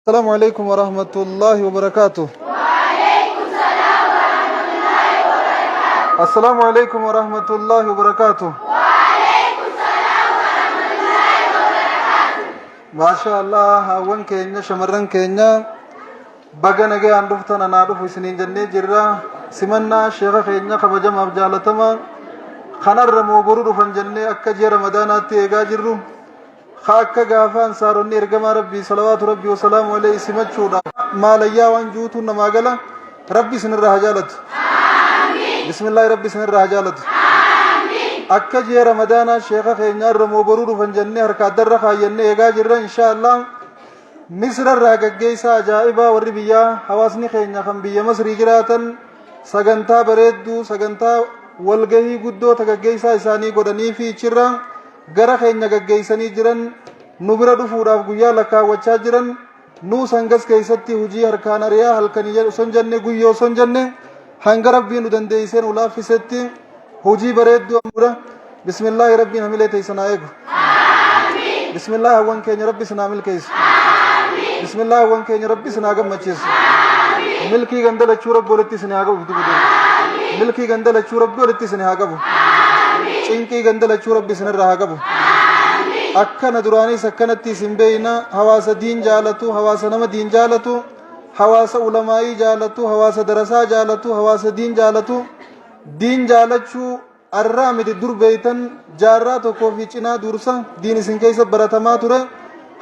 السلام عليكم ورحمة الله وبركاته. السلام عليكم ورحمة الله وبركاته. ما شاء الله هون كينيا شمرن كينيا بغنا جي عندفتنا نعرف سنين جنة جرا سمنا شيخ كينيا خبجم أبجالتما خنر رموبرو رفن جنة أكجي رمضانات تيجا جرو خاكا غافان ساروني ارغما ربي صلوات ربي وسلام عليه سمت شودا ما ليا وانجوتو نماغلا ربي سن الرهجالت بسم الله ربي سن الرهجالت akka ji'a ramadaana sheekha keenyaa irraa boruu dhufan jennee harka addarra kaayyannee eegaa jirra inshaallah misra irraa gaggeessaa ajaa'ibaa warri biyyaa hawaasni keenya kan biyya masrii jiraatan sagantaa bareedduu sagantaa walgahii guddoota gaggeessaa isaanii godhanii fi ichirra gara keenya gaggeessanii jiran nu bira dhufuudhaaf guyyaa lakkaawwachaa jiran nu sangas keessatti hujii harkaan ariyaa halkanii son jenne guyyoo son jenne hanga rabbiin nu dandeesseen ulaafisetti hujii bareedduu amura bismillaahi rabbiin hamilee teessanaa eegu bismillaahi hawwan keenya rabbi sinaa milkeessu bismillaahi hawwan keenya rabbi sinaa gammachiisu milkii gandalachuu rabbi walitti isin haa qabu milkii gandalachuu rabbi walitti isin haa qabu cinqii gandalachuu rabbi isinirraa haa qabu akkana duraanis akkanatti isin beeyna hawaasa diin jaalatu hawaasa nama diin jaalatu hawaasa ulamaa'ii jaalatu hawaasa darasaa jaalatu hawaasa diin jaalatu diin jaalachuu arraa miti dur beeytan jaarraa tokkoo fi cinaa dursa diin isin keessa baratamaa ture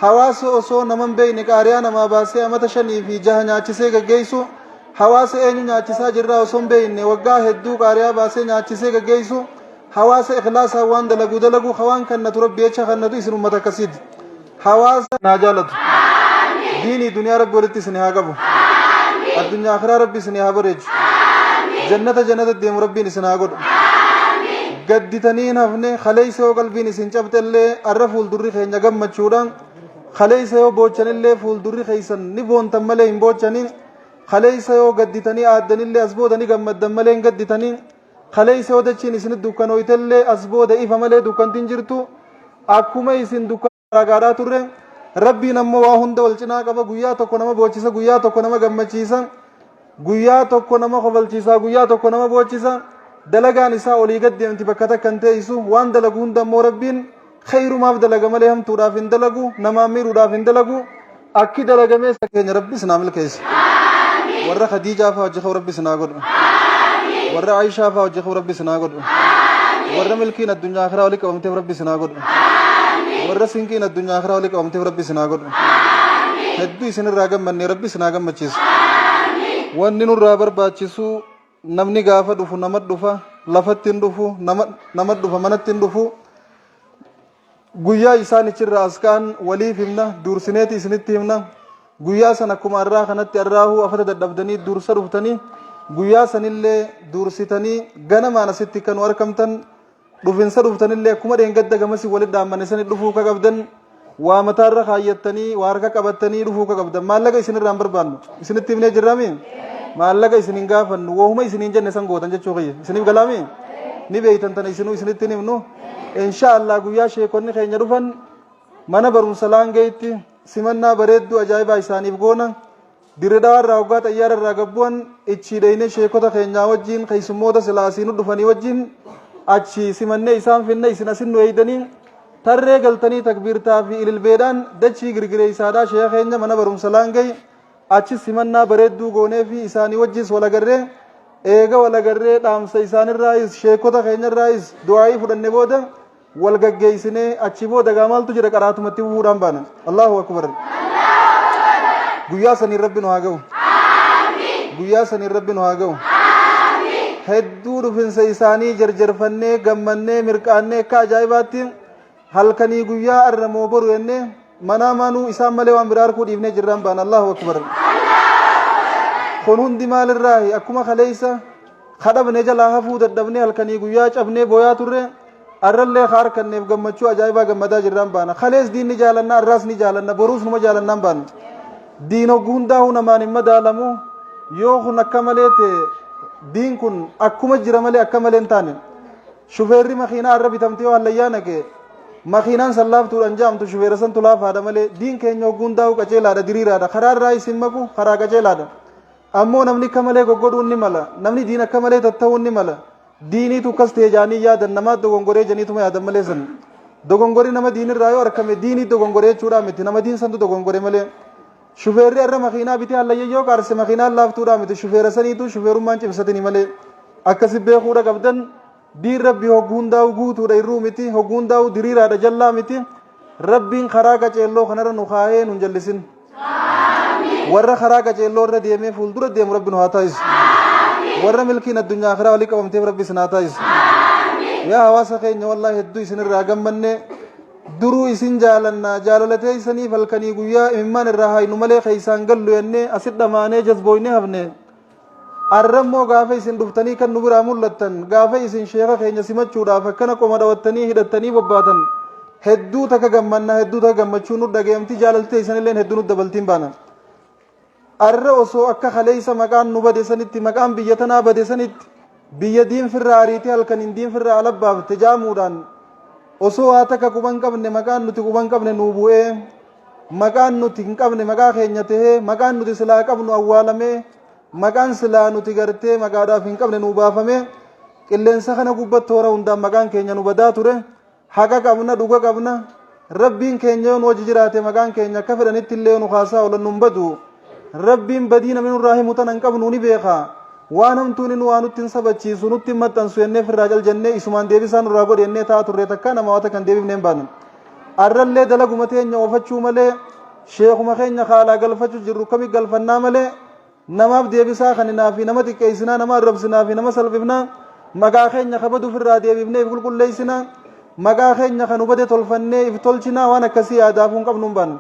hawaasa osoo naman beeyne qaariyaa namaa baasee amata 5 fi 6 nyaachisee gaggeessu hawaasa eenyu nyaachisaa jirraa osoo beeyne waggaa hedduu qaariyaa baasee nyaachisee gaggeessu hawaasa ikhlaasaa waan dalagu hawaan kannatu rabbi jecha kannatu isin ummata akkasiiti hawaasa naa jaalatu diinii duniyaa rabbi walitti isin haa qabu addunyaa akhiraa rabbi isin haa bareechu jannata deemu rabbiin isin haa godhu gadditanii hafne khaleeysa yoo qalbiin isin cabxellee arra fuuldurri keenya gammachuudhaan khaleeysa yoo boochanillee fuuldurri keeysan ni boontan malee hin boochanin khaleeysa yoo gadditanii aaddanillee as boodanii gammaddan malee hin gadditanii khaleeysa yoo dachiin isin dukkanooytellee as booda ifa malee dukkantiin jirtu akkuma isin dukkan raagaadhaa turre rabbiin ammoo waa hunda wal cinaa qaba guyyaa tokko nama boochisa guyyaa tokko nama gammachiisa guyyaa tokko nama kofalchiisa guyyaa tokko nama boochisa dalagaan isaa olii gad deemti bakka takkan teessu waan dalagu hunda ammoo rabbiin khayrumaaf dalaga malee hamtuudhaaf hin dalagu namaa miidhuudhaaf hin dalagu akki dalagamee keenya rabbi sinaa milkeessa warra khadiijaa fa'aa hojii rabbi sinaa godhu warra aishaa fa'aa hojii rabbi sinaa godhu warra milkiin addunyaa akhiraa walii qabamteef rabbi sinaa godhu warra sinqiin addunyaa akhiraa walii qabamteef rabbi sinaa godhu hedduu isinirraa gammanne rabbi sinaa gammachiisu wanni nurraa barbaachisu namni gaafa dhufu nama dhufa lafatti hin dhufu nama dhufa manatti hin dhufu guyyaa isaan ichirraa askaan waliif himna dursineeti isinitti himna guyyaa san akkuma arraa kanatti arraahuu afata dadhabdanii dursa dhuftanii guyyaa sanillee dursitanii ganamaan asitti kan argamtan dhufinsa dhuftanillee akkuma dheengadda gamasi walitti dhaammanne sani dhufuu ka qabdan waa mataarra kaayyattanii waa harka qabattanii dhufuu ka qabdan maallaqa isinirraa hin barbaannu isinitti himnee jirraami maallaqa isin hin gaafannu wohuma isin hin jenne san gootan jechuu kiyya isiniif galaami ni beeytan tana isinuu isinitti hin himnu inshaallah guyyaa sheekonni keenya dhufan mana barumsa laangeetti simannaa bareedduu ajaa'ibaa isaaniif goona dirreedhaa irraa waggaa xayyaara irraa gabbu'an ichi dheyne sheekota keenyaa wajjin keessummoota silaasiinu dhufanii wajjin achi simannee isaan finne isin asin nu eeydanii tarree galtanii takbiirtaa fi ililbeedhaan dachii girgiree isaadhaa sheeka keenya mana barumsa laangee achi simannaa bareedduu goonee fi isaanii wajjis walagarree eega walagarree dhaamsa isaanirraayis sheekota keenyarraayis du'aa'ii fudhanne booda wal gaggeessinee achi booda maaltu jira qaraatumatti fuudhaan baana allahu akbar guyyaa saniin rabbi nu haa ga'u guyyaa saniin rabbi nu haa ga'u hedduu dhufinsa isaanii jarjarfannee gammannee mirqaannee akka ajaa'ibaatti halkanii guyyaa arramoo boru jennee manaa manuu isaan malee waan biraa harkuu dhiifnee jirraan baana allahu akbar kun hundi maalirraahi akkuma kaleeysa kadhabne jalaa hafuu dadhabnee halkanii guyyaa cabnee booyaa turre arrallee harkanneef gammachuu ajaa'ibaa gammadaa jirraan baana kalees diinni jaalanna arraas ni jaalanna boruus numa jaalannaan baana diin hogguu hundaa'uu namaan hin madaalamu yoo kun akka malee ta'e diin kun akkuma jira malee akka malee hin taane shufeerri makiinaa arra bitamtee yoo hallayyaa naqe makiinaan sallaaftuudhaan jaamtu shufeera san tulaafaadha malee diin keenya hogguun daa'u qaceelaadha diriiraadha karaarraa isin maku karaa qaceelaadha ammoo namni akka malee goggodhuun ni mala namni diin akka malee tatta'uun ni mala diiniitu akkas ta'e jaanii yaadan namaa dogongoree janiituma yaadan malee san dogongori nama diinirraa yoo argame diinii dogongoree jechuudha miti nama diin santu dogongore malee shufeerri irra makiinaa bitee hallayyoo qaarse makiinaan laaftuudha miti shufeera saniitu shufeerummaan cimsatanii malee akkasi beekuudha qabdan diin rabbi hogguun daa'u guutuudha irruu miti hogguun daa'u diriiraadha jallaa miti rabbiin karaa qaceelloo kanarra nu kaa'ee nun jallisin warra karaa qaceelloo irra deemee fuuldura deemu rabbi nu haa taasisu warra milkiin addunyaa karaa walii qabamteef rabbi isin haa taasisu yaa hawaasa keenya wallaahi hedduu isinirraa gammanne duruu isin jaalanna jaalalatee isaniif halkanii guyyaa imimmaan irraa haynu malee keeysaan gallu yennee asit dhamaanee jazbooyne hafne arrammoo gaafa isin dhuftanii kan nu biraa mul'attan gaafa isin sheeka keenya simachuudhaaf akkana qoma dhawattanii hidhattanii bobbaatan hedduu takka gammanna hedduu takka gammachuu nu dhageemti jaalaltee isanilleen hedduu nu dabaltiin baana arra osoo akka kaleeysa maqaan nu bade sanitti maqaan biyya tanaa bade sanitti biyya diin firraa ariitii halkaniin diin firraa alabbaafte jaamuudhaan osoo haa takka quban qabne maqaan nuti quban qabne nuu bu'ee maqaan nuti hin qabne maqaa keenya tahee maqaan nuti silaa qabnu awwaalamee maqaan silaa nuti gartee maqaadhaaf hin qabne nuu baafame qilleensa kana gubbatti toora hundaan maqaan keenya nu badaa ture haqa qabna dhuga qabna rabbiin keenya yoon wajji jiraate maqaan keenya akka fedhanitti illee nu kaasaa oolan nun badu rabbiin badii namni nurraa himu tan hin qabnu ni beeka waan hamtuun inni waa nutti hin sabachiisu nutti hin maxxansu jennee firraa cal jennee isumaan deebisaa nurraa godhe jennee taa turre takka nama wata kan deebifnee hin baane arrallee dalaguma teenya oofachuu malee sheekuma keenya kaalaa galfachuu jirru kami galfannaa malee namaaf deebisaa kaninaa fi nama xiqqeessinaa nama arrabsinaa fi nama salphifnaa maqaa keenya kabadu firraa deebifnee if qulqulleessinaa maqaa keenya kan hubate tolfannee if tolchinaa waan akkasii yaadaafuu hin qabnu hin baane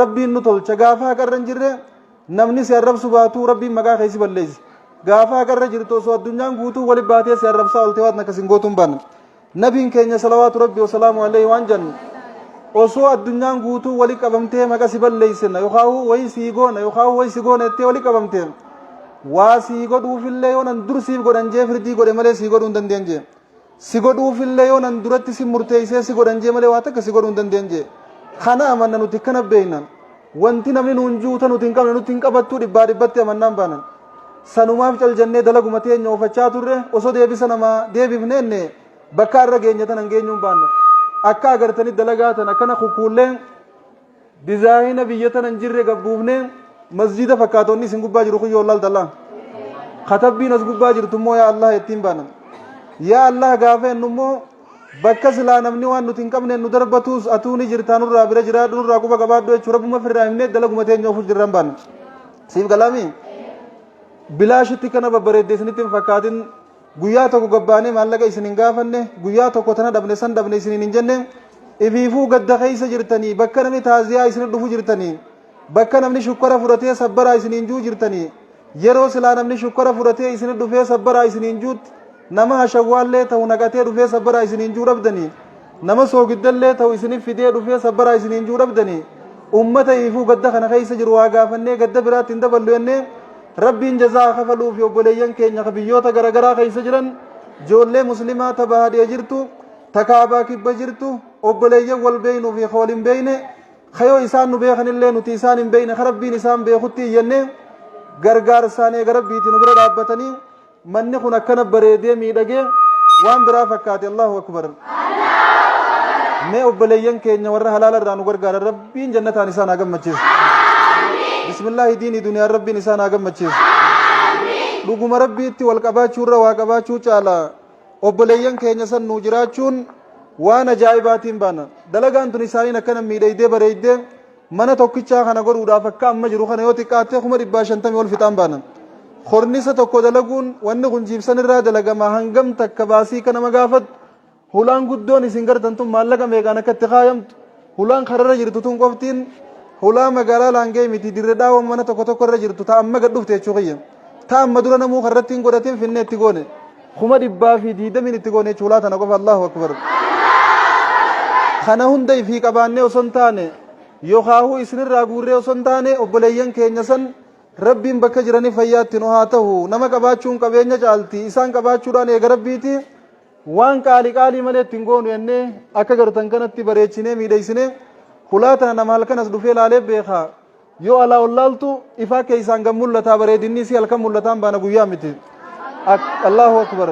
rabbiin nu tolcha gaafa haqarra hin jirre namni si arrabsu baatuu rabbiin maqaa keessa balleessi gaafa haqarra jirtu osoo addunyaan guutuu wali baatee si arrabsaa olte waan akkas hin gootuun baana nabiin keenya salawaatu rabbi wasalaamu alayhi waan jennu osoo addunyaan guutuu wali qabamtee maqa si balleessina yookaan wayi sii goona yookaan wayi si goona jettee wali qabamtee waa sii godhuufillee yoo nan dur siif godhan jee firdii godhe malee sii godhuu hin dandeenye si godhuufillee yoo nan duratti si murteessee si godhan jee malee waa takka si godhuu hin dandeenye kana amanna nuti kana beeyna wanti namni nuun juuta nuti hin qabne nuti hin qabattuu dhibbaa dhibbatti amannaan baanan sanumaaf cal jennee dalaguma teenya oofachaa turre osoo deebisa namaa deebifneenne bakka irra geenya tan hangeenyuun baanna akka agartanii dalagaa tan akkana kukuullee dizaayina biyya tan hin jirre gabbuufne masjida fakkaatonni isin gubbaa jiru kun yoo laaltalla katabbiin as gubbaa jirtu immoo yaa Allah ittiin baana yaa Allah gaafa ennummoo bakka silaa namni waan nuti hin qabne nu darbatus atuu ni jirtaa nurraa bira jiraadhu nurraa quba qabaadhu jechuu rabbuma firraa himnee dalaguma teenya ofuuf jirran baana siif galaami bilaashitti kana babbareedde isinitti hin fakkaatin guyyaa tokko gabbaanee maallaqa isin hin gaafanne guyyaa tokko tana dhabne san dhabne isin hin jenne ifiifuu gadda keessa jirtanii bakka namni taaziyaa isin dhufu jirtanii bakka namni shukkara fudhatee sabbaraa isin hin juu jirtanii yeroo silaa namni shukkara fudhatee isin dhufee sabbaraa isin hin juutti nama hashawwaallee ta'u naqatee dhufee sabbaraa isin hin juu dhabdanii nama soogiddallee ta'u isin fidee dhufee sabbaraa isin hin juu dhabdanii ummata ifiifuu gadda kana keessa jiru waa gaafannee gadda biraatti hin daballu jennee rabbiin jazaa kafaluu fi obboleeyyan keenya biyyoota garaagaraa keessa jiran ijoollee muslimaa tabaadee jirtu takaabaa kibba jirtu obboleeyyan wal beeynuu fi wal hin beeyne kayoo isaan nu beekanillee nuti isaan hin beeyne rabbiin isaan beekutti iyyannee gargaarsaan eega rabbiitiin nu bira dhaabbatanii manni kun akkana bareedee miidhagee waan biraa fakkaate Allahu akbar mee obboleeyyan keenya warra halaala irraa nu gargaaran rabbiin jannataan isaan haa gammachiisu bismillaahi diinii duniyaa rabbiin isaan haa gammachiisu dhuguma rabbiitti wal qabaachuu irra waa qabaachuu caala obboleeyyan keenya san nu jiraachuun waan ajaa'ibaatiin baana dalagaan tun isaaniin akkana miidhaydee bareeydee mana tokkichaa kana godhuudhaaf akka amma jiru kana yoo xiqqaattee 150 ol fixaan baana kornisa tokko dalaguun wanni kun jiibsan irraa dalagama hangam takka baasii kana magaafatu hulaan guddoon isin gartan tun maallaqa meeqaan akka itti kaayamtu hulaan kararra jirtu tun qoftiin hulaa magaalaa laangee miti dirre dhaawwan mana tokko irra jirtu ta amma gad dhufte jechuu kiyya ta amma dura namuu karratti hin godhatin finne itti goone 220 itti goone jechuu hulaa tana qofa Allahu akbar kana hunda ifii qabaannee osoo hin taane yookaahuu isinirraa guurree osoo hin taane obboleeyyan keenya san rabbiin bakka jiranii fayyaatti nu haa ta'u nama qabaachuun qabeenya caalti isaan qabaachuudhaan eega rabbiiti waan qaalii malee ittiin goonu jennee akka gartan kanatti bareechinee miidhaysine hulaatana nama halkanas dhufee laalee beekaa yoo alaa ollaaltu ifaa keessaan gam mul'ataa bareedinni si halkan mul'ataan baana guyyaa miti allahu akbar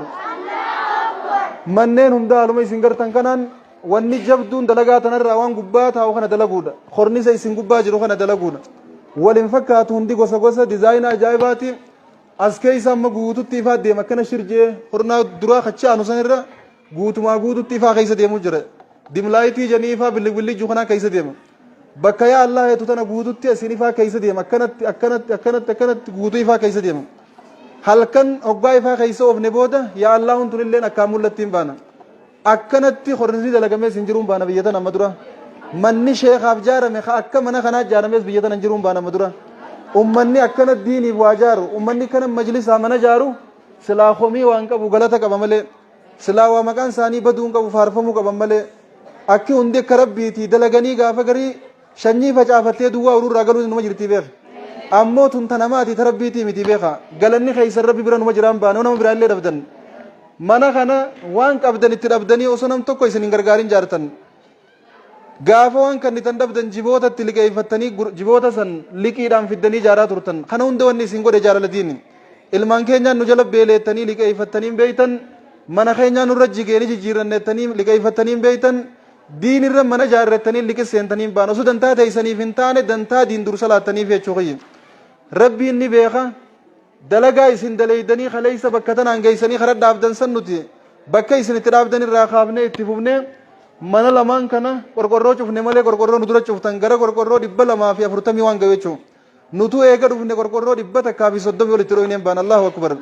manneen hundaa aluma isin gartan kanaan wanni jabduun dalagaa tanarraa waan gubbaa taa'u kana dalaguudha kornisa isin gubbaa jiru kana dalaguudha walin fakkaatu hundi gosa gosa dizaayina ajaa'ibaati as keessa amma guututti ifaa deema akkana shirjee hornaa duraa kachaanu sanirra guutumaa guututti ifaa keessa deemuu jira dimlaayitii janii ifaa billigbilli jukanaa keessa deema bakka yaa Allah heetu tana guututti asin ifaa keessa deema akkanatti guutuu ifaa keessa deema halkan hoggaa ifaa keessa oofne booda yaa Allah huntunilleen akkaan mul'attiin baana akkanatti hornisni dalagamee sin jiruun baana biyya tana amma dura manni sheekaaf jaarame akka mana kanaa jaaramees biyya tana jiruun baana amma dura ummanni akkana diiniif waa jaaru ummanni kana majlisaa mana jaaru silaa komii waan qabu galata qaba malee silaa waa maqaan isaanii baduun qabu faarfamuu qaban malee akki hundi akka rabbiitii dalaganii gaafa garii shanyii facaafattee duwwaa ururraa galuun numa jirtii beeka ammoo tun tanamaati ta rabbiitii miti beeka galanni keeysan rabbi bira numa jiraan baana nama biraallee dhabdan mana kana waan qabdan itti dhabdanii osoo nam tokko isin hin gargaarin jaartan gaafa waan kan itan dhabdan jibootatti liqeeffattanii jiboota san liqiidhaan fiddanii jaaraa turtan kana hunda wanni isin godhe jaalaladiin ilmaan keenyaan nu jala beeleettanii liqeeffattanii beeytan mana keenyaan nurra jigeeni jijjiirannettanii liqeeffattanii beeytan diin irra mana jaarrettanii liqisseentanii baan osoo dantaa teeysaniif hin taane dantaa diin dursa laattaniif jechuu kiyyi rabbiin ni beeka dalagaa isin daleeydanii kaleeysa bakka tanaan geeysanii kara dhaabdan san nuti bakka isin itti dhaabdan irraa kaafne itti fufne mana lamaan kana qorqorroo cufne malee qorqorroo nu dura cuftan gara qorqorroo 240 waan gahe jechuun nutu eega dhufne qorqorroo 130 walitti dhoyneen baan Allahu akbar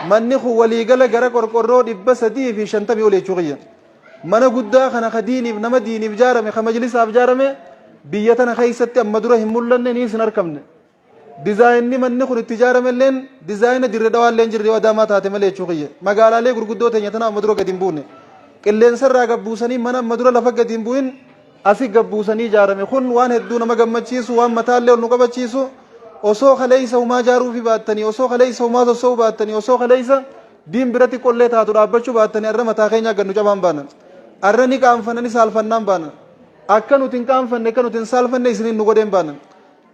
manni kun waliigala gara qorqorroo 350 ol jechuu kiyya mana guddaa kana ka diiniif nama diiniif jaarame ka majlisaaf jaarame biyya tana keessatti amma dura hin mul'anne ni isin arkamne dizaayinni manni kun itti jaaramelleen dizaayina dirre dhawaalleen jirre wadaamaa taate malee jechuu kiyya magaalaalee gurguddoo teenya tana amma dura gadi hin buune qilleensarraa gabbuusanii mana amma dura lafa gadi hin bu'in asi gabbuusanii jaarame kun waan hedduu nama gammachiisu waan mataallee ol nu qabachiisu osoo kaleeysa humaa jaaruufi baattanii osoo kaleeysa humaa sossoo baattanii osoo kaleeysa diin biratti qollee taatu dhaabbachuu baattanii arra mataa keenya gannu cabaan baana arra ni qaanfannani saalfannaan baana akka nuti hin qaanfanne akka nuti hin saalfanne isiniin nu godheen baana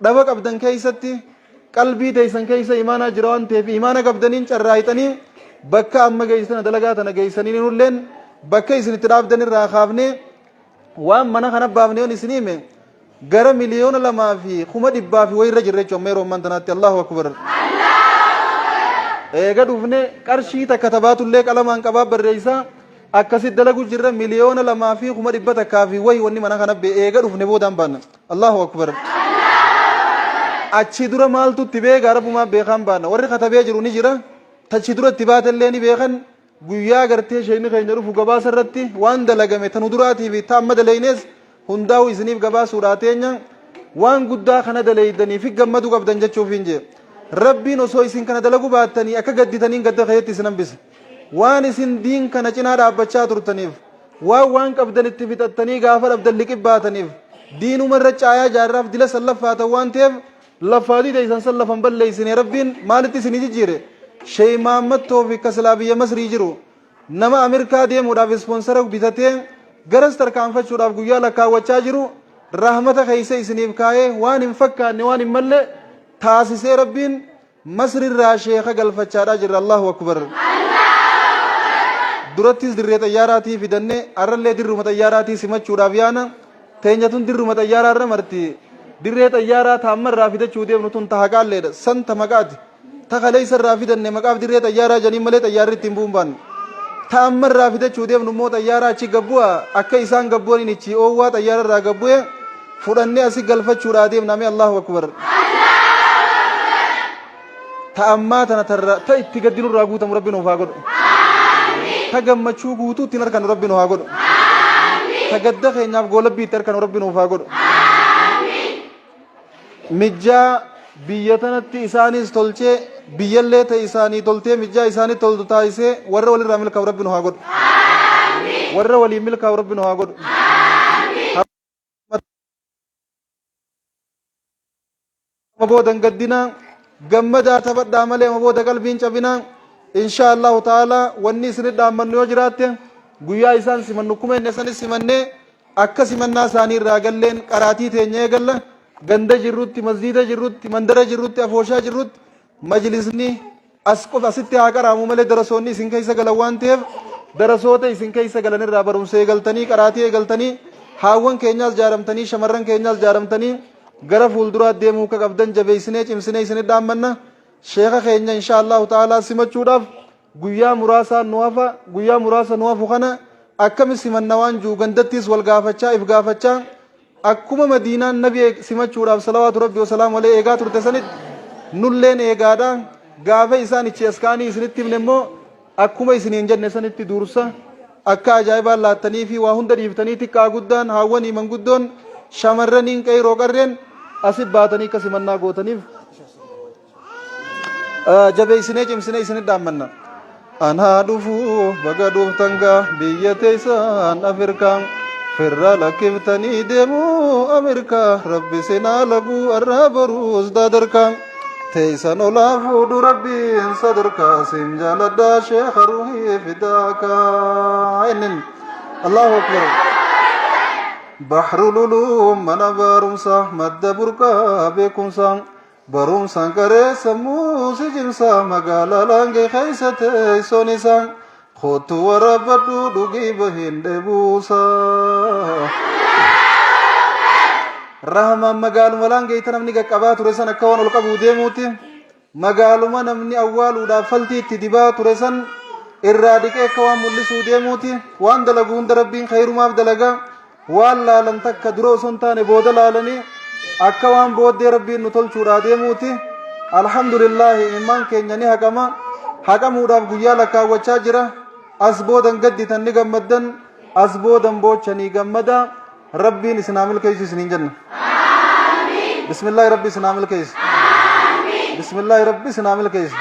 dhaba qabdan keeysatti qalbii teeysan keeysa imaanaa jira waan ta'eef imaana qabdaniin carraayitanii bakka amma geeysana dalagaa tana geeysanii nulleen bakka isin itti dhaabdan irraa kaafne waan mana kana baafne on isin hime gara miliyoona 2,100,000 wayirra jirre jechuun amma yeroo ammaan tanaatti Allahu akbar eega dhufne qarshii takka tabaatullee qalamaan qabaa barreeysaa akkasit dalagu jirra miliyoona 2,100,000 wayi wanni mana kana eega dhufne boodaan baana Allahu akbar achi dura maaltu itti beeka rabbumaa beekaan baana warri katabee jiru ni jira tachi dura itti baatellee ni beekan guyyaa gartee sheeyni keenya dhufu gabaasa irratti waan dalagame tanu duraatii fi taamma daleynees hundaa'u isiniif gabaasuudhaa teenya waan guddaa kana daleeydanii fi gammadu qabdan jechuuf hin jee rabbiin osoo isin kana dalagu baattanii akka gadditaniin gadda keetti isin hambise waan isin diin kana cinaa dhaabbachaa turtaniif waan qabdan itti fixattanii gaafa dhabdan liqib baataniif diinuma irra caayaa jaarraaf dila sallaffaatan waan ta'eef laffaatii teeysan sallafan balleeysine rabbiin maalitti isinii jijjiire Sheey Mahammad Toofiq kaslaa biyya Masrii jiru nama Ameerikaa deemuudhaaf ispoonsara bitatee garas tarkaanfachuudhaaf guyyaa lakkaawwachaa jiru rahmata keeysa isiniif kaayee waan hin fakkaanne waan hin malle taasisee rabbiin Masriirraa sheeka galfachaadhaa jirra Allahu akbar durattis dirree xayyaaraatii fidanne arrallee dirruma xayyaaraatii simachuudhaaf yaana teenyatun dirruma xayyaaraarra marti dirree xayyaaraa taammarraa fidachuu deemnu tun tahaqaalleedha santa maqaati تخليس الرافد إن مقاف درية تيارة جنيم ملة تيارة تيمبون بان تأمر رافد شوديم نمو تيارة شيء قبوا أكيسان قبوني نشي أووا تيارة را قبوا فرني أسي قلفة شوراديم نامي الله أكبر تأمّا تنتر تيجدين الرجوع تم ربنا وفاقر تجمع شوقوتو تنر كان ربنا وفاقر تجدّخ إنّاف قولب بيتر كان ربنا وفاقر مجّا بيّتنا تيساني استولچه بيّلّه تيساني تولته مجّا إساني تولتا إسه ورّا ولي رامل كورب بنو هاگود ورّا ولي مل كورب بنو هاگود مبودن قدنا جمّدا تبدّ عمله مبودن قلبين چبنا insha Allah ta'ala wanni isin dhaammannu yoo jiraatte guyyaa isaan simannu kuma inni sanis simannee akka simannaa isaanii irraa galleen qaraatii teenyee galla ganda jirrutti masjiida jirrutti mandara jirrutti afooshaa jirrutti majlisni as qofa asitti haa qaraamu malee darasoonni isin keessa galan waan ta'eef darasoota isin keessa galan irraa barumsa eegaltanii qaraatii eegaltanii haawwan keenyaas jaaramtanii shamarran keenyaas jaaramtanii gara fuulduraa deemuu akka qabdan jabeessinee cimsinee isin dhaammanna sheekha keenya insha Allah ta'ala simachuudhaaf guyyaa muraasa nuwafu kana akkami simanna waan juu gandattis wal gaafachaa if gaafachaa akkuma madiinaan nabi simachuudhaaf salawaatu rabbi wasalaamu alayhi eegaa turte sanitti nulleen eegaadha gaafa isaan ichi askaanii isinitti himne immoo akkuma isiniin jenne sanitti dursa akka ajaa'ibaan laattanii fi waa hunda dhiiftanii xiqqaa guddaan haawwanii manguddoon shamarraniin qeyroo qarreen asif baatanii akka simannaa gootaniif jabeessinee cimsinee isinit dhaammanna anaa dhufuu baga dhuuftangaa biyya teessan Afrikaan firra lakkiftanii deemuu Ameerikaa rabbi seenaa laguu arraa baruus daadarkaan teessan olaa fuudhu rabbiin sadarkaa sim jaaladhaa sheekha ruhii fidaakaa innin Allahu akbar bahru luluum mana barumsa madda burqaa beekumsaan barumsaan qaree sammuu si jimsa magaalaa laangee keessa teessoon isaan kootu waraabadhu dhugii bahin dheebuusa rahmaan magaaluma laangee ta namni qaqqabaa ture san akka waan ol qabuu deemuuti magaaluma namni awwaaluudhaaf faltii itti dibaa ture san irraa dhiqee akka waan mul'isuu deemuuti waan dalagu hunda rabbiin khayrumaaf dalagaa waan laalan takka dura osoo hin taane booda laalanii akka waan booddee rabbiin nu tolchuudhaa deemuuti alhamdulillah imaan keenya ni haqamuudhaaf guyyaa lakkaawwachaa jira as boodan gadditan ni gammaddan as boodan boochanii gammada rabbiin isinaa milkeessu isiniin jenna bismillaahi rabbi isinaa milkeessu bismillaahi rabbi isinaa milkeessu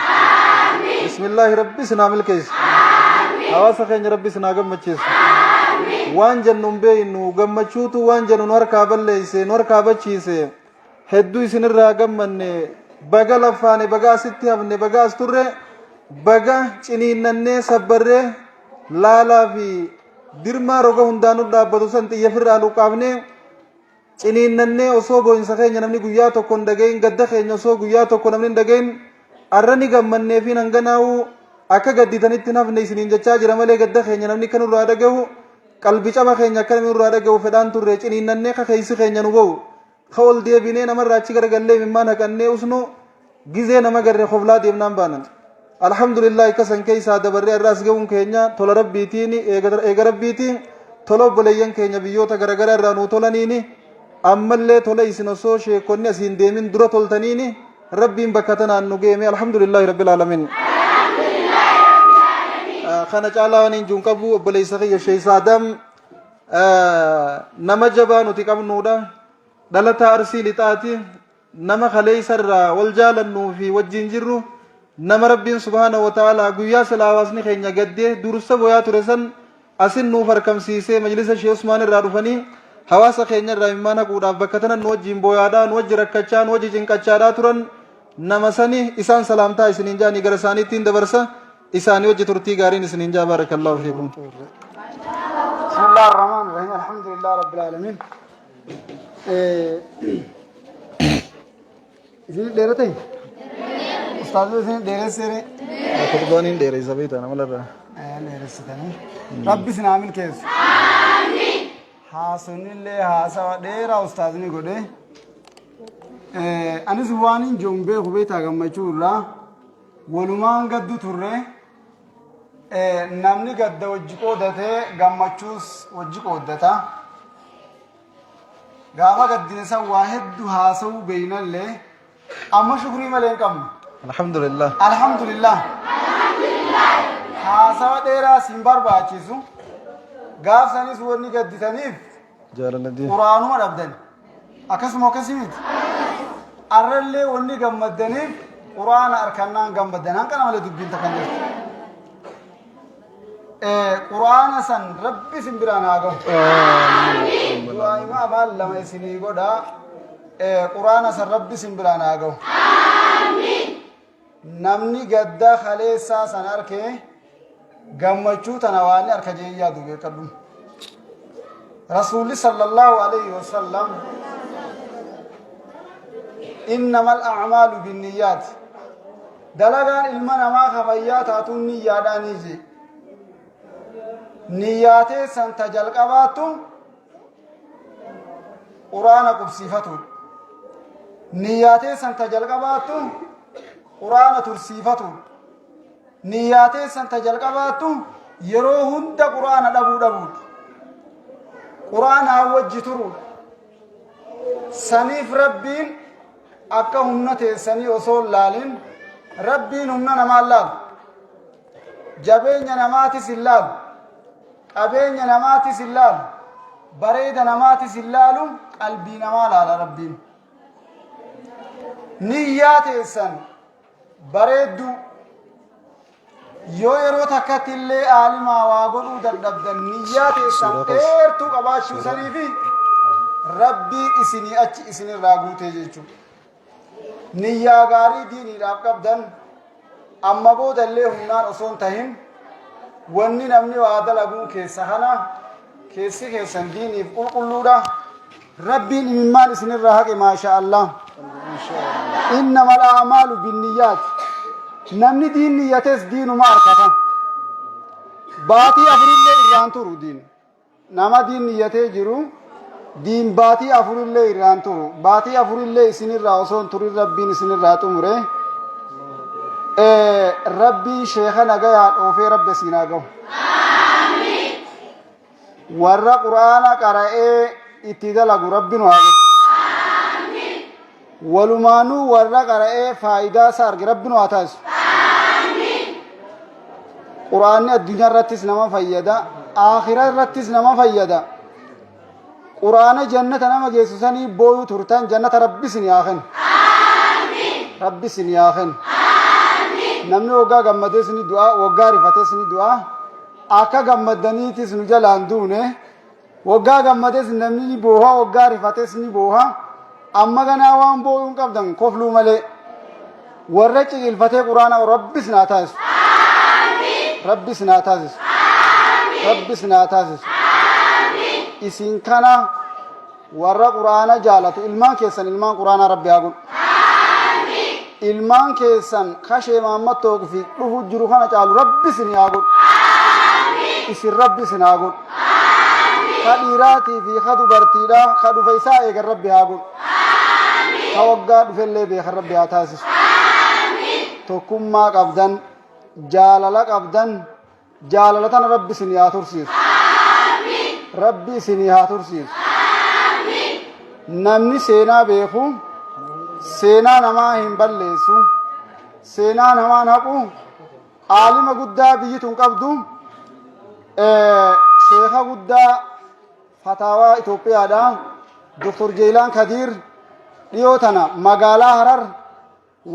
bismillaahi rabbi isinaa milkeessu hawaasa keenya rabbi isinaa gammachiisu waan jennuun beeynu gammachuutu waan jennu nu harkaa balleeyse nu harkaa bachiise hedduu isinirraa gammanne baga lafaane baga asitti hafne baga as turre baga ciniinnannee sabbarree laalaa fi dirmaa roga hundaanu dhaabbatu san xiyyafirraa luqaafne ciniinnannee osoo boo'insa keenya namni guyyaa tokko hin dhagayin gadda keenya osoo guyyaa tokko namni hin dhagayin arra ni gammannee fi hanganaa'u akka gadditanitti hafne isiniin jechaa jira malee gadda keenya namni kan irraa dhagahu qalbi caba keenya akka namni irraa dhagahu fedhaan turre ciniinnannee ka keeysi keenya nu ba'u ka ol deebinee namarraa achi garagallee mimmaan haqannee usnu gizee nama garre koflaa deemnaan baanan alhamdulillah ikkasan keeysaa dabarree irraas ga'uun keenya tola rabbiitiin eega rabbiitiin tola obboleeyyan keenya biyyoota garagaraa irraa nuu tolaniini ammallee tola isin osoo sheekonni asiin deemin dura toltaniini rabbiin bakka tanaan nu geeme alhamdulillahi rabbil alamin kana caalaa waniin juun qabu obboleessa kiyya sheeysaadam nama jabaa nuti qabnuudha dhalataa arsii lixaati nama kaleeysarraa wal jaalannuu fi wajjin jirru nama rabbiin subhaanahu wa ta'ala guyyaa salaawaasni keenya gaddee dursa boyaa ture san asin nuuf harkamsiisee majlisa shee Usmaan irraa dhufanii hawaasa keenya irraa mimmaan haquudhaaf bakka tanan nu wajjin boyaadhaa nu wajji rakkachaa nu wajji cinqachaadhaa turan nama sani isaan salaamtaa isiniin jaanii gara isaaniittiin dabarsa إساني وجه ترتي قارين سنين جا بارك الله فيكم. بسم الله الرحمن الرحيم الحمد لله رب العالمين. إذن ديرتين. أستاذ إذن ديرة سيرة. كتبانين ديرة سبيت أنا ملا را. ديرة سيتاني. ربي سنامين كيس. آمين. حاسوني اللي حاسوا ديرة أستاذني كده. أنا زوانين جنبه خبيت أقام مشورة. ولمان قد تره. namni gadda wajji qoodatee gammachuus wajji qoodata gaafa gaddine san waa hedduu haasa'uu beeynallee amma shukrii malee hin qabnu alhamdulillah haasawa dheeraa siin barbaachisu gaaf sanis wanni gadditaniif quraanuma dhabdan akkasuma miti arrallee wanni gammaddaniif quraana arkannaan gammaddan hanqana malee dubbiin takkan jirtu قرآن سن ربي سنبرانا آگو دعائی ما بال لما اسنی گوڑا قرآن سن ربي سنبرانا آگو namni gadda khaleessaa san arkee gammachuu tana waan arka jee yaadu beekadhu rasuulli sallallahu alayhi wasallam إنما الأعمال بالنيات دلغان إلمان ما خفيات هاتون نيادانيجي نياتي سنتجل قباتو قرآن قبصيفتو نياتي سنتجل قباتو قرآن ترسيفتو نياتي سنتجل قباتو يروهن دا قرآن دبو قرآن وجترو سنيف ربين akka humna teessanii osoo laalin rabbiin humna namaa laal jabeenya namaatis ilaal qabeenya namaatis ilaal bareeda namaatis ilaalu qalbii namaa laala rabbiin niyyaa teessan bareeddu yoo yeroo takkatti illee aalimaa waa godhuu dadhabdan niyyaa teessan dheertuu qabaachuu sanii fi rabbiin isinii achi isinirraa guutee jechuudha niyyaa gaarii diiniidhaaf qabdan amma boodallee humnaan osoon tahin wanni namni waa dalaguun keessa kana keessi keessan diiniif qulqulluudha rabbiin imimmaan isinirraa haqe maasha Allah innamal a'maalu binniyyaat namni diin niyyates diinuma arkata baatii afurillee irraan turu diin nama diin niyyatee jiru diin baatii afurillee irraan turu baatii afurillee isinirraa osoon turin rabbiin isinirraa xumure rabbii sheekha nagayaa dhoofee rabbi siinaa gahu warra quraana qara'ee itti dalagu rabbiin haa godhu walumaanuu warra qara'ee faayidaa isaa arge rabbiin haa taasisu quraanni addunyaa irrattis nama fayyada aakhira irrattis nama fayyada quraana jannata nama geessisanii booyu turtan jannata rabbi isin yaaken rabbi isin yaaken namni waggaa gammadee isini du'a waggaa rifatee isini du'a akka gammadaniitis nu jalaan duune waggaa gammadees namni ni booha waggaa rifatees ni booha amma ganaa waan booyuun qabdan kofluu malee warra ciqilfatee quraana rabbi isin haa taasisu rabbi isin haa taasisu rabbi isin haa taasisu isin kana warra quraana jaalatu ilmaan keessan ilmaan quraana rabbi haa godhu ilmaan keessan kashee Muhammad Tooqifii dhufu jiru kana caalu rabbi isin haa godhu isin rabbi isin haa godhu ka dhiiraatii fi ka dubartiidha ka dhufe isaa eegan rabbi haa godhu ka waggaa dhufellee beekan rabbi haa taasisu tokkummaa qabdan jaalala qabdan jaalala tana rabbi isin haa tursiisu rabbi isin haa tursiisu namni seenaa beeku seenaa namaa hin balleessu seenaa namaa naqu aalima guddaa biyyi tun qabdu sheekha guddaa fataawaa Itoophiyaadha Dr. Jeelaan Kadiir dhiyoo tana magaalaa Harar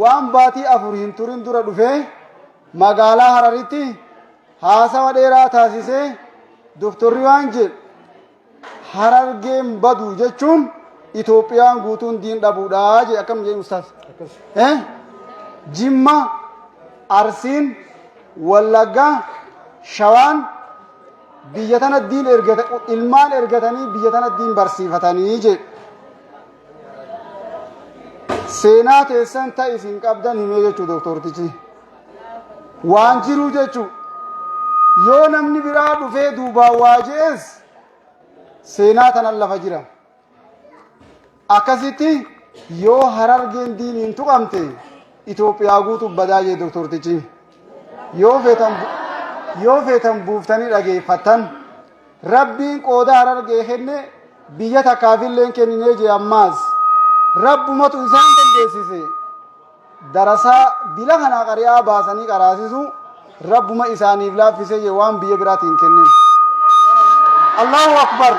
waan baatii afur hin turin dura dhufee magaalaa Hararitti haasawa dheeraa taasisee doktorri waan jedhu Harargeen badu jechuun Itoophiyaan guutuun diin dhabuudha je akkam jedhu ustaas Jimma Arsiin Wallagga Shawaan biyya tana diin ergata ilmaan ergatanii biyya tana diin barsiifatanii je seenaa teessan ta isin qabdan himee jechuu doktortichi waan jiru jechuu yoo namni biraa dhufee duubaa waajees seenaa tanan lafa jira akkasitti yoo Harargeen diiniin tuqamte Itoophiyaa guutuu badaa jee doktortichi yoo feetan buuftanii dhageeffattan rabbiin qooda Harargee kenne biyya takkaafilleen kenninee jee ammaas rabbumatu isaan dandeessise darasaa dila kanaa qari'aa baasanii qaraasisu rabbuma isaaniif laaffise jee waan biyya biraatiin kennin Allahu akbar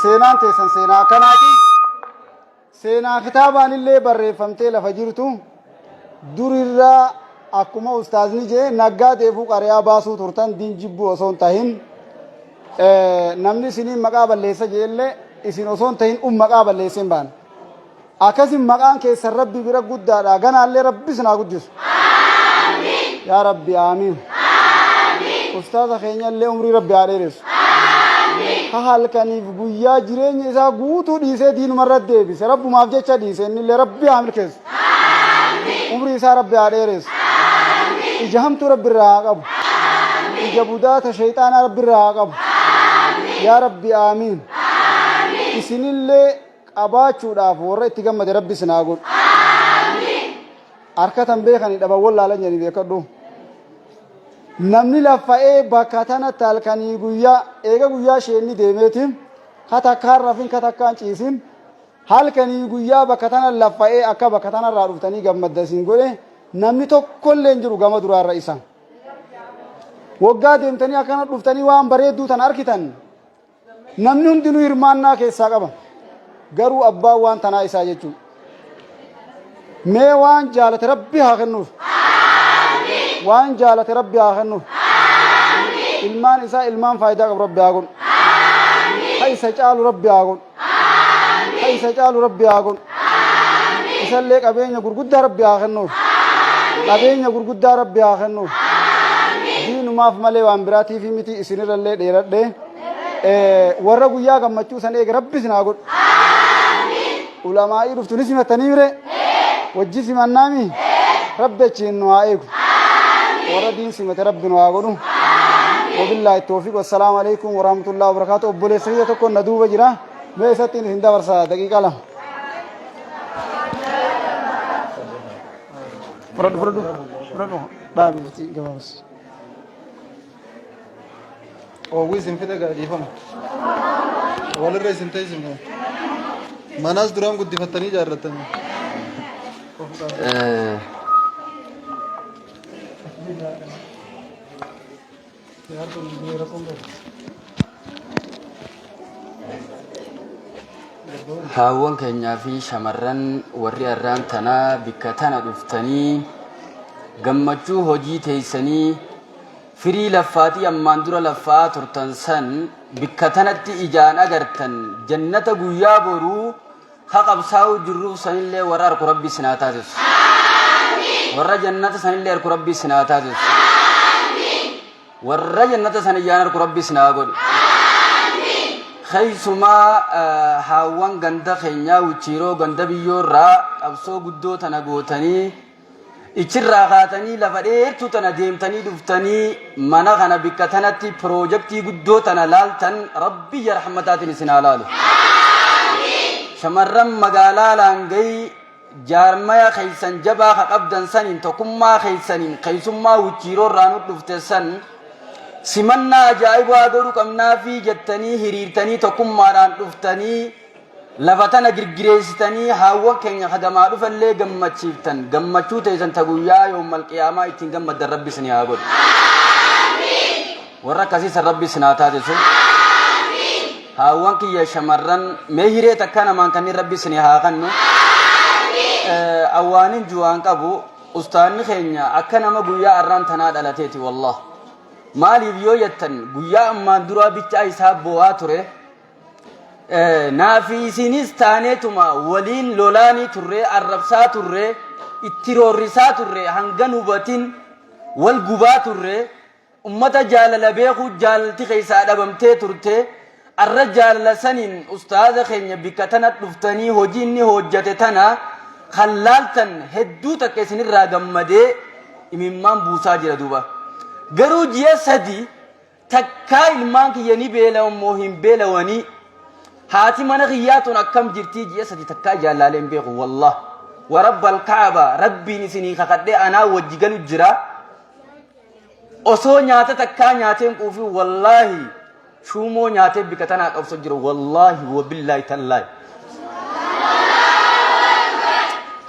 seenaan teessan seenaa akkanaati seenaa kitaabaan illee barreeffamtee lafa jirtu durirraa akkuma ustaazni jee naggaa deefuu qari'aa baasuu turtan diin jibbuu osoo hin tahin namni isiniin maqaa balleessa jeellee isin osoo hin tahin maqaa balleesseen baan أكاسم مكان كيس ربي برا قد دارا غنا اللي ربي سنا قدس يا ربي آمين أستاذ خينيا اللي عمري ربي عريرس حال كاني بقويا جرين إذا قوتو ديسة دين مرة ديبس رب ما بجتش ديسة إن اللي ربي عامل كيس عمري إذا ربي عريرس إجهم تو ربي الراقب إجابودات الشيطان ربي الراقب يا ربي آمين إسن اللي أباچو داف ورّا إتقام مد ربي سناقول أركتن بيخاني دبا والله لنجاني بيكدو نمني لفائي باكاتانا تالكاني قويا إيغا قويا شيني ديميتين خطاكار رفين خطاكان چيسين حال كاني قويا باكاتانا لفائي أكا باكاتانا راروفتاني قام مدسين قولي نمني تو كل لنجرو قام درار رئيسان وقا ديمتاني أكانا رفتاني وان بريدو تن أركتن نمني هندنو إرماننا كيسا قبا garuu abbaa waan tanaa isaa jechuun mee waan jaalate rabbi haa kennuuf waan jaalate rabbi haa kennuuf ilmaan isaa ilmaan faayidaa qabu rabbi haa godhu ha isa caalu rabbi haa godhu ha isa caalu rabbi haa godhu isallee qabeenya gurguddaa rabbi haa kennuuf qabeenya gurguddaa rabbi haa kennuuf diinumaaf malee waan biraatiif miti isinirrallee dheeradhee warra guyyaa gammachuu san eege rabbi isin haa godhu علماء رفتوني سمة تنيرة وجي سمة نامي رب تشين نوائك وردين سمة رب نوائكم وبالله التوفيق والسلام عليكم ورحمة الله وبركاته أبولي سرية تكون ندوبة جرا بيساتين هندا ورسا دقيقة لهم فرد بابي جوابس أوه سمفيدا قاعدين فما ولا رئيس انتهي سمفيدا مناس درام قد دفتني جارتني haawwan keenyaa fi shamarran warri arraan tanaa bikka tana dhuftanii gammachuu hojii teessanii firii laffaatii ammaan dura laffaa turtan san bikka tanatti ijaan agartan jannata guyyaa boruu haqabsaa'u jirruuf sanillee warra arku rabbi sinaa taasisu warra jannata sanillee arku rabbi sinaa taasisu warra jannata san ijaan arku rabbi sinaa godhu خيسما هاوان غندا خينيا وچيرو غندا بيورا قبسو غدو تنا غوتني اچرا غاتني لفديرتو تنا ديمتني دفتني منا غنا بكتنتي بروجكتي غدو تنا لالتن ربي رحمتاتني سنالال شمرم مغالا لانغي جارميا خيسن جبا قبدن سنين تكما خيسنين خيسما وچيرو رانو دفتسن سمنا جايب وادرو كمنا في جتني هريرتني تكم ماران دفتني لفتنا غرغريستني هاو كن خدما دفلي غمچيفتن غمچو تيسن تغويا يوم القيامه يتين غمد ربي سني هاغود امين ورا كاسي ربي سناتا دسو امين هاو كي يا شمرن مهيره تكنا مان كن ربي سني هاغنو امين اوانين جوان قبو استاني خينيا اكنا ما غويا اران تنا دلاتيتي والله maaliif yoo yettan guyyaa ammaan duraa bicha isaa bo'aa ture naafi isinis taaneetuma waliin lolaanii turre arrabsaa turre itti roorrisaa turre hanga nubatin wal gubaa turre ummata jaalala beeku jaalalti keessaa dhabamtee turte arra jaalala saniin ustaaza keenya bikka tana dhuftanii hojii inni hojjate tana khallaaltan hedduu takka isinirraa gammadee imimmaan buusaa jira duuba garuu ji'a sadi takkaa ilmaan kiyyanii beela'ammoo hin beelawanii haati mana kiyyaatuun akkam jirtii ji'a sadi takkaa jaalaaleen beeku wallah warabbal kaaba rabbiin isinii kakadhee anaa wajji galu jira osoo nyaata takkaa nyaateen quufi wallaahi shuumoo nyaatee bikka tanaa qabso jiru wallaahi wabillaahi tallaahi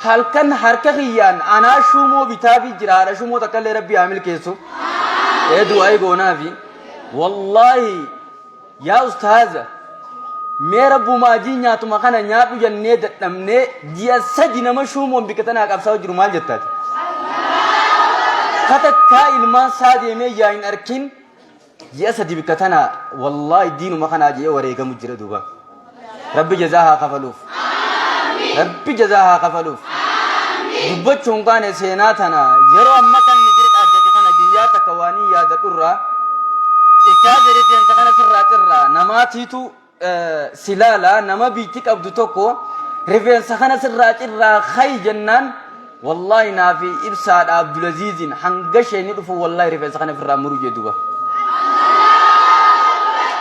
halkan harka kiyyaan anaa shuumoo bitaafi jira haadha shuumoo takkallee rabbii haa milkeessu ادعو اي غونافي والله يا استاذ ميرا بوما جي نياتو مخانا نياتو جنة دمني جيا سجنا مشومون بكتنا قبساو جرو مال جتات كتكا علمان سادي مي ياين اركين جيا سدي بكتنا والله دينو مخانا جي وريقا مجرى دوبا ربي جزاها خفلوف ربي جزاها قفلوف دبتشون كان سيناتنا يرو أما كان نجري أجدك كان دياتا كواني يا دكورا إكاذر في أنت كان سرّا نماتيتو سلالا نما بيتك أبدو توكو رفين سخنا سرّا خي جنان والله نافي إرسال عبد العزيز حنقشة ندفو والله رفين سخنا في الرامور جدوبا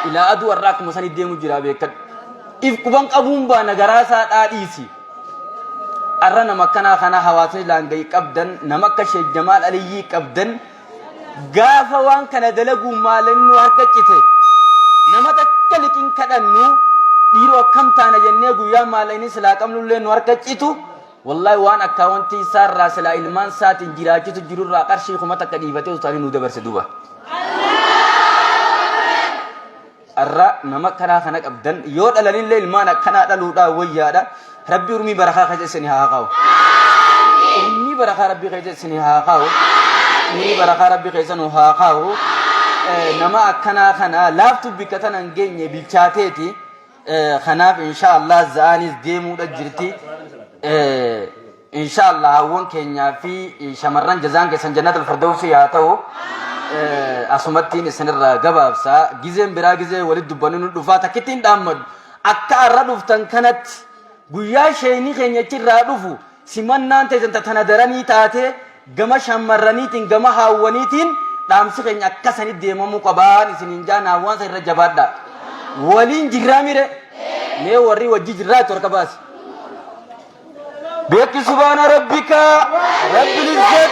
إلى أدو الراك مساني ديمو جرابي كد إف كبانك أبومبا نغراسا آديسي أرى نمكنا خنا حواسي لانغي كبدن نمكش جمال علي كبدن غافا وان كان دلغو مالنو هركچته نمتكلكين كدنو ديرو كم تانا جنيغو يا مالني سلاقملو لن هركچيتو والله وان اكاونتي سار راسلا علمان سات جراجتو جرور قرشي خمتا كديبته استاني نو دبر سدوبا أرى نمكنا خنا كبدن يود علن للمان كنا دلودا ويادا ربي أرمي بركة خير سنها هاكاو أرمي بركة ربي خير سنها هاكاو أرمي بركة ربي خير سنها هاكاو نما خنا لافتو بكتنا نجني بيشاتيتي خناف إن شاء الله زاني ديمو دجرتي إن شاء الله هون كينيا في شمران جزان كسنجنات الفردوسي هاتو أسمتين سنر جبابسا جزء برا جزء ولد دبانون دفعة كتير دامد أكثر ردفتن كانت guyyaa sheenii keenyachi irraa dhufu simannaan ta'e tana daranii taate gama shamarraniitiin gama haawwaniitiin dhaamsi keenya akkasanii deemamuu qabaan isiniin jaan haawwansa irra jabaadha waliin jirraa mire mee warri wajji jirraa itti harka baasi beekki subhaana rabbika rabbil izzat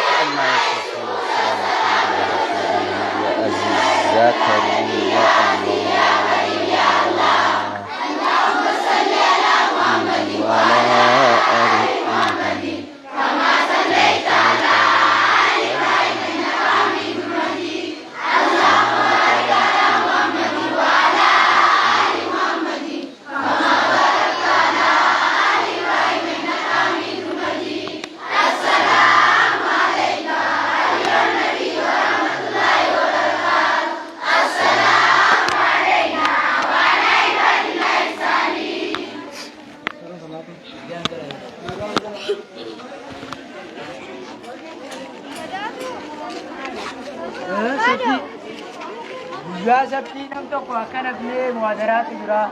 Ya sabti nam to ko akan agne muadarat jura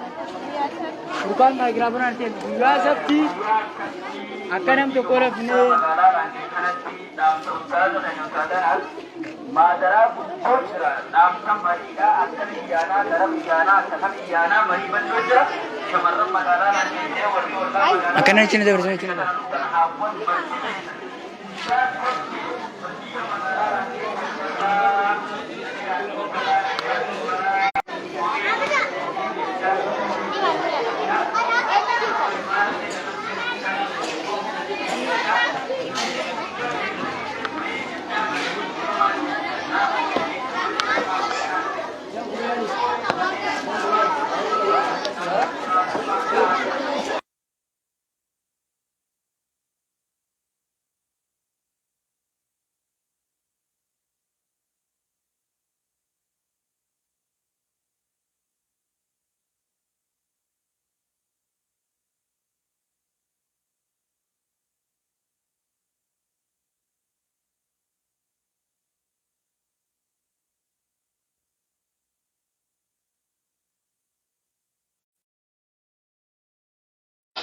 bukan mikrofon arte ya sabti akan nam to ko rafne madara bujra nam kam mariga akan iyana daram iyana sakam iyana mari bandujra shamarram madara ne warri walla akan ne chine de version chine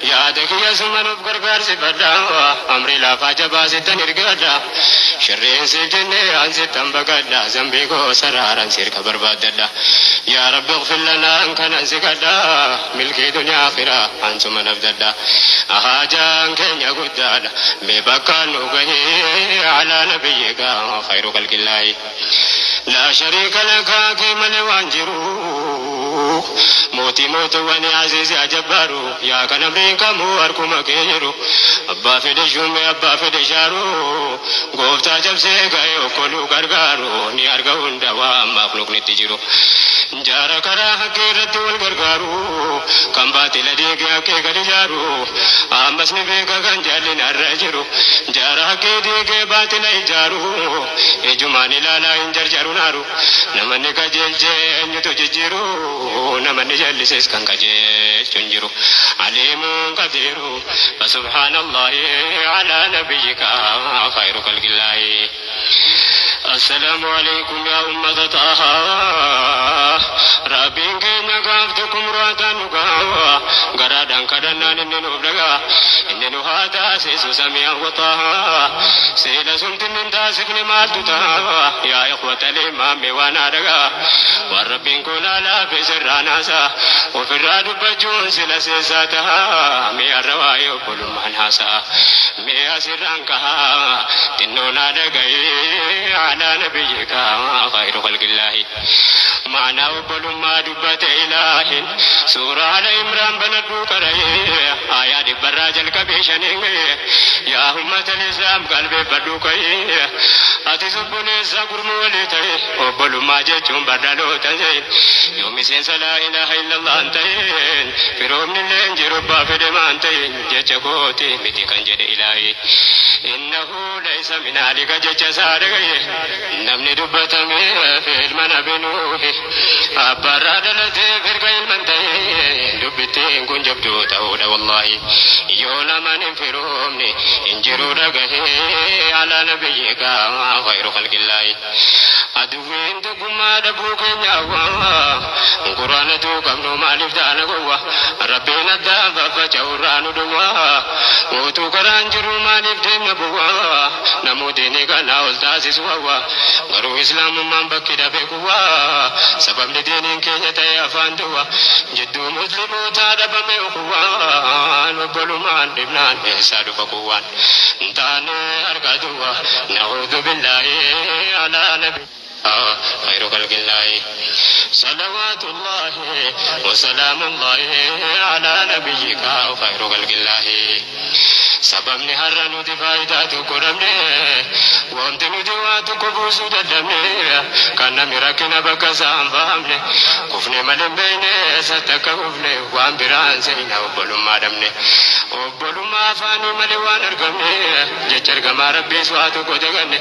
يا دقيقة سمنو بقرقار سبدا أمري لا فاجبا ستن إرقادا شرين سجني عن ستن بقادا زنبيكو سرارا سير كبر باددا يا رب اغفر لنا أن كان سكدا ملكي دنيا آخرة أنتم نبددا أهاجان كن يقدادا ببكا نوغني على نبيك خير خلق الله لا شريك لك كمن وانجرو موتي موت واني عزيزي أجبارو يا كان أمريكا مو أركم كيرو أبا في دشوم أبا في دشارو قوفتا جبسي كايو كلو غرغارو ني أرغون دوام مخلوق نتجرو جارا كرا حقيرت والغرغارو كم باتي لديك ياكي غرجارو أمس نبيكا كان جالين الرجرو جارا حقي ديك باتي لإجارو إجماني لالا إنجر جارو نارو نمني كجيل جي أنيتو جيجيرو نمن جلسس كان كجيل جنجرو عليم قدير فسبحان الله على نبيك خير خلق الله السلام عليكم يا أمة طه ربين كنا قافتكم رواتانك قرادا كدنا ننو بلغا إننو هاتا سيسو سميع وطه سيلا سمتن تاسفن مالتتا يا إخوة الإمام وانا رغا والربين كنا لا في سراناسا وفي الراد بجون سلا سيساتها مي الرواي كل من حاسا مي أسرانكها تنونا رغي على نبيك خير خلق الله معنى وقل ما دبت إله سورة على إمران بندو كري آيات براج الكبيشن يا أمة الإسلام قلبي بدو كي أتي سبني سكر مولتي وقل ما جتم بدلو تنزين يوم سنس لا إله إلا الله أنتين فروم نلين جربا في دمانتين جتكوتي متي كنجد إلهي إنه ليس من عليك جتش سارغي نمني دبتمي في المنابنوه أبراد التي في القيل منتهي دبتين كن جبدو تهود والله يولا من فرومني انجروا لقه على نبيك خير خلق الله أدوين تقوم دبوك نعوى قرآن توقم مالف دانا قوة ربنا دافا فجوران دوا وتوكران جرو مالف دين بوا نمو ديني كنا أستاذ سوا غرو إسلام من بكي دبكوا سبب لدين كي يتيا فاندوا جدو مسلمو تادب ميوكوا وبلو مان لبنان بيسادو فكوان انتاني أركادوا نعوذ بالله على نبي خير خلق الله صلوات الله وسلام الله على نبيك خير خلق الله سببني هرنو دي فايداتو كرمني وامتنو دواتو كبوسو دلمني كان مراكنا بكسام فامني كفني ملم بيني ستكفني وام بران سينا وبلو ما دمني وبلو ما فاني ملوان ارقمني جچر غما ربي سواتو كدغني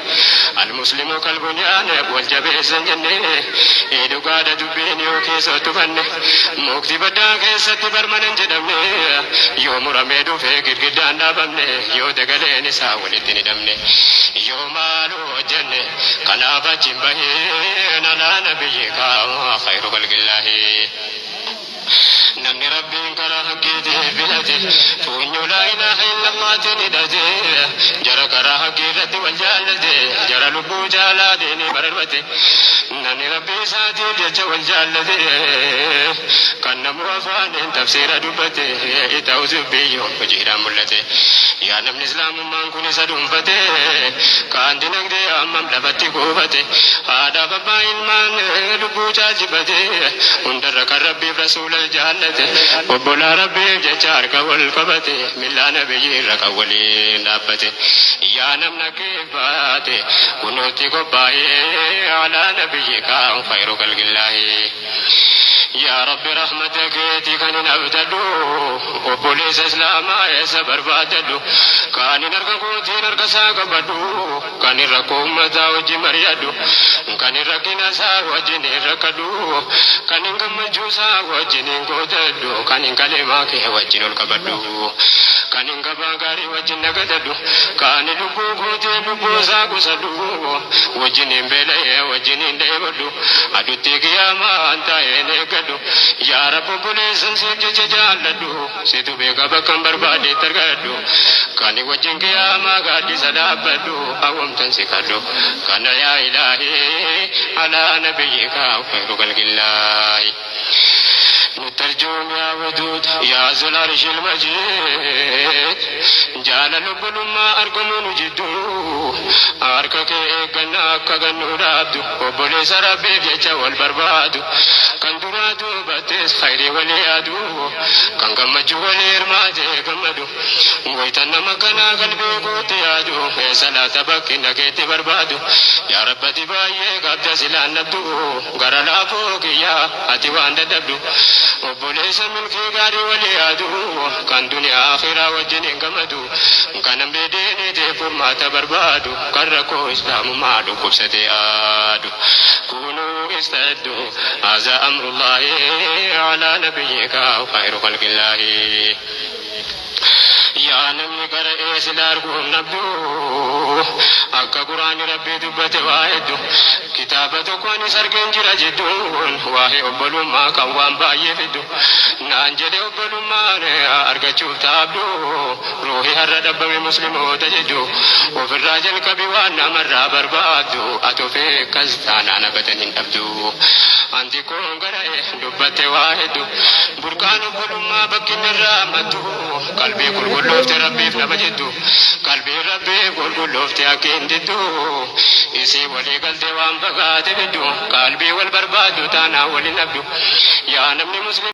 المسلم كالبنيان والجبه سنجني إيدو قادة دبيني وكيسو تفني موكتي بدا كيستي برمنن جدمني يوم رميدو فيكر قدان دابمني يو دقليني ساولتني دمني يو مالو جني قنابة جنبهين على نبيك خير خلق الله نمني ربي كره حقيته بلده فونيو لا إله إلا الله تندده جرى كره حقيته والجالده جرى لبو جالاديني برربته نمني ربي ساتي جج والجالده كان موافان تفسير دبته إتاوز بيوم وجهرا ملته يا نمني إسلام من كوني سدومفته كان دينك أمام لبتي قوفته هذا بابا إلمان لبو جاجبته وندرك ربي رسول الجالده وبلا ربي جچار كول قبته ملا نبي رك ولي نبته يا نمنا كيفاته كنوتي قباي على نبيك خير خلق الله يا رب رحمتك كان نبتدو وبوليس اسلام يسبر بادلو كان نركوتي نركسا قبدو كان ركوم متا وجي مريدو كان ركنا سا وجني ركدو كان نغمجوسا وجني قددو كان كلمه كي وجني الكبدو كان غباغاري وجني غددو كان لبو قوتي لبو سا قسدو وجني بلاي وجني ديبدو ادوتي قياما انت ينكدو يا رب بوليسن سجج جالدو سيتو بيغا بكم بربادي ترغدو كان وجن قياما غادي سدابدو اوم تنسكدو كان يا الهي على نبيك خير خلق الله نترجم يا ودود يا ذو العرش المجيد جال لبن ما أرقم نجدو أركك إيقنا كغنو رابدو وبولي سرابي جيجا والبربادو كان درادو باتيس خيري وليادو كان غمجو ولير ما جي غمدو ويتنا مكانا قلبي قوت يادو صلاة بكي نكيت بربادو يا رب تبايي قبض سلان نبدو قرلا فوق يا أتي وان دبدو وبوليس ملكي قاري وليادو كان دنيا آخرة وجنين قمدو كان بديني تفور ما تبربادو كركو إسلام مالو كبستي آدو كونوا استعدوا هذا أمر الله على نبيك وخير خلق الله يا نمي قرأي سلاركم نبدو أكا قرآن ربي دبت واحد كتابة كوني سرقين جرى جدون واهي أبلو ما كوان باي فدو نانجل أبلو ما أرقى شوف تابدو روحي هرد أبوي مسلم تجدو وفي الراجل كبيوانا مرة بربادو أتوفي كزتانا نبتنين أبدو أنتي كون قرأي دبت واحد بركان أبلو ما بكين الرامدو قلبي كل لوفت ربي في نبجدو قلبي ربي كل لوفت أكين ددو إسي ولي قلت وان بقات بدو قلبي والبرباد تانا ولي نبدو يا نبني مسلم